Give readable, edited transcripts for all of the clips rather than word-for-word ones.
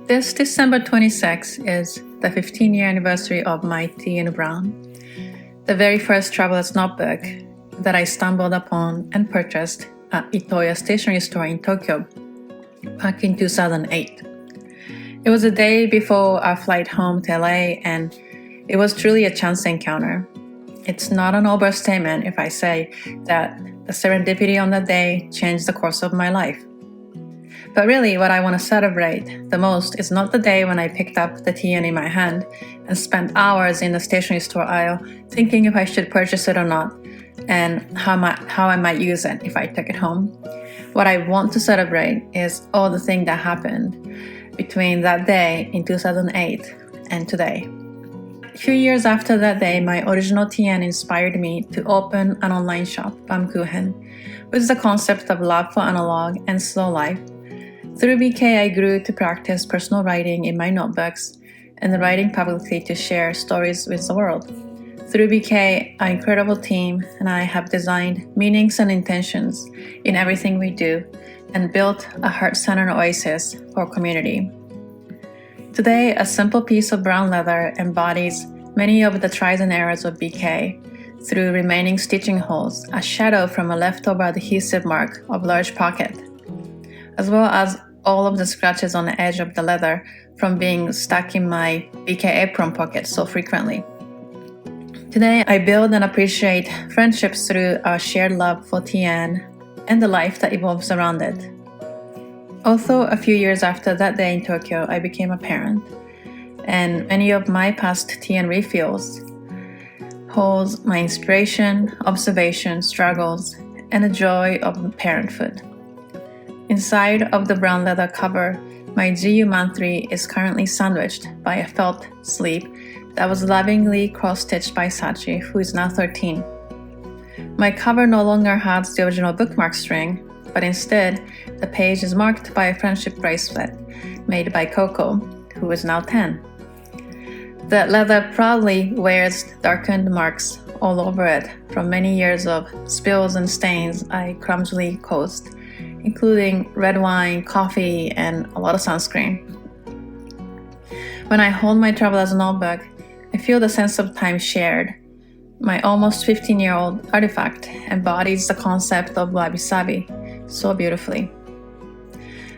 This December 26th is the 15-year anniversary of my Tea and Brown, the very first traveler's notebook that I stumbled upon and purchased at Itoya stationery store in Tokyo back in 2008. It was the day before our flight home to LA, and it was truly a chance encounter. It's not an overstatement if I say that the serendipity on that day changed the course of my life. But really, what I want to celebrate the most is not the day when I picked up the tea in my hand and spent hours in the stationery store aisle thinking if I should purchase it or not, and how I might use it if I took it home. What I want to celebrate is all the things that happened between that day in 2008 and today. A few years after that day, my original TN inspired me to open an online shop, Baum-kuchen, with the concept of love for analog and slow life. Through BK, I grew to practice personal writing in my notebooks and writing publicly to share stories with the world. Through BK, our incredible team and I have designed meanings and intentions in everything we do and built a heart-centered oasis for community. Today, a simple piece of brown leather embodies many of the tries and errors of BK through remaining stitching holes, a shadow from a leftover adhesive mark of large pocket, as well as all of the scratches on the edge of the leather from being stuck in my BK apron pocket so frequently. Today, I build and appreciate friendships through our shared love for TN and the life that evolves around it. Although a few years after that day in Tokyo, I became a parent, and many of my past TN refills holds my inspiration, observation, struggles, and the joy of parenthood. Inside of the brown leather cover, my GU Manthri is currently sandwiched by a felt sleeve that was lovingly cross-stitched by Sachi, who is now 13. My cover no longer has the original bookmark string, but instead, the page is marked by a friendship bracelet made by Coco, who is now 10. The leather proudly wears darkened marks all over it from many years of spills and stains I clumsily caused, including red wine, coffee, and a lot of sunscreen. When I hold my traveler's notebook, I feel the sense of time shared. My almost 15-year-old artifact embodies the concept of wabi-sabi so beautifully.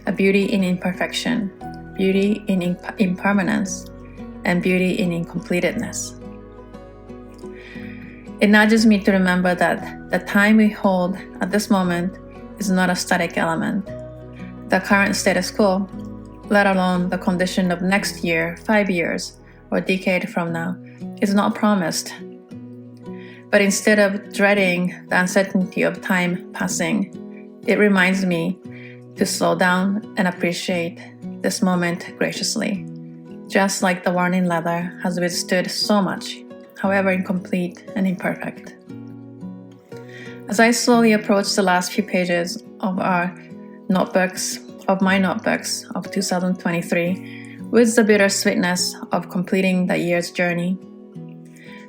A beauty in imperfection, beauty in impermanence, and beauty in incompletedness. It nudges me to remember that the time we hold at this moment is not a static element. The current status quo, let alone the condition of next year, 5 years, or decade from now, is not promised. But instead of dreading the uncertainty of time passing, it reminds me to slow down and appreciate this moment graciously, just like the warning leather has withstood so much, however incomplete and imperfect. As I slowly approach the last few pages of my notebooks of 2023, with the bittersweetness of completing the year's journey,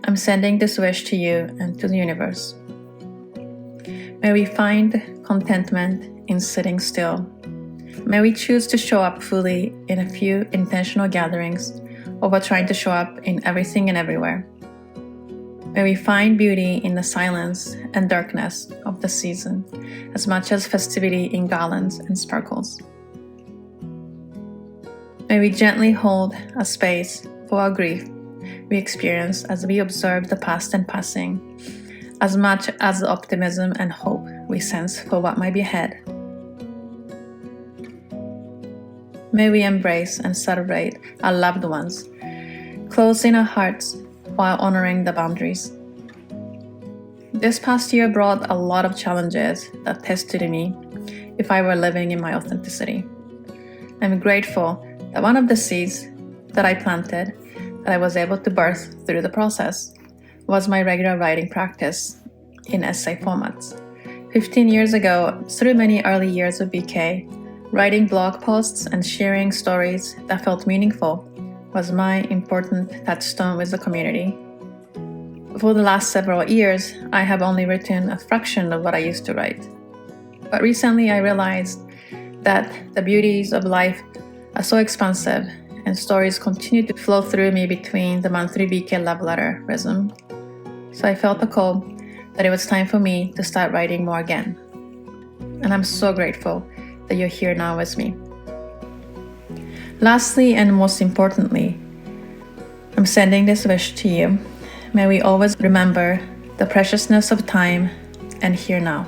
I'm sending this wish to you and to the universe. May we find contentment in sitting still. May we choose to show up fully in a few intentional gatherings over trying to show up in everything and everywhere. May we find beauty in the silence and darkness of the season, as much as festivity in garlands and sparkles. May we gently hold a space for our grief we experience as we observe the past and passing, as much as the optimism and hope we sense for what might be ahead. May we embrace and celebrate our loved ones, close in our hearts while honoring the boundaries. This past year brought a lot of challenges that tested me if I were living in my authenticity. I'm grateful that one of the seeds that I planted, that I was able to birth through the process, was my regular writing practice in essay formats. 15 years ago, through many early years of BK, writing blog posts and sharing stories that felt meaningful was my important touchstone with the community. For the last several years, I have only written a fraction of what I used to write. But recently I realized that the beauties of life are so expansive, and stories continue to flow through me between the monthly BK love letter rhythm. So I felt the call that it was time for me to start writing more again. And I'm so grateful that you're here now with me. Lastly, and most importantly, I'm sending this wish to you. May we always remember the preciousness of time and here now.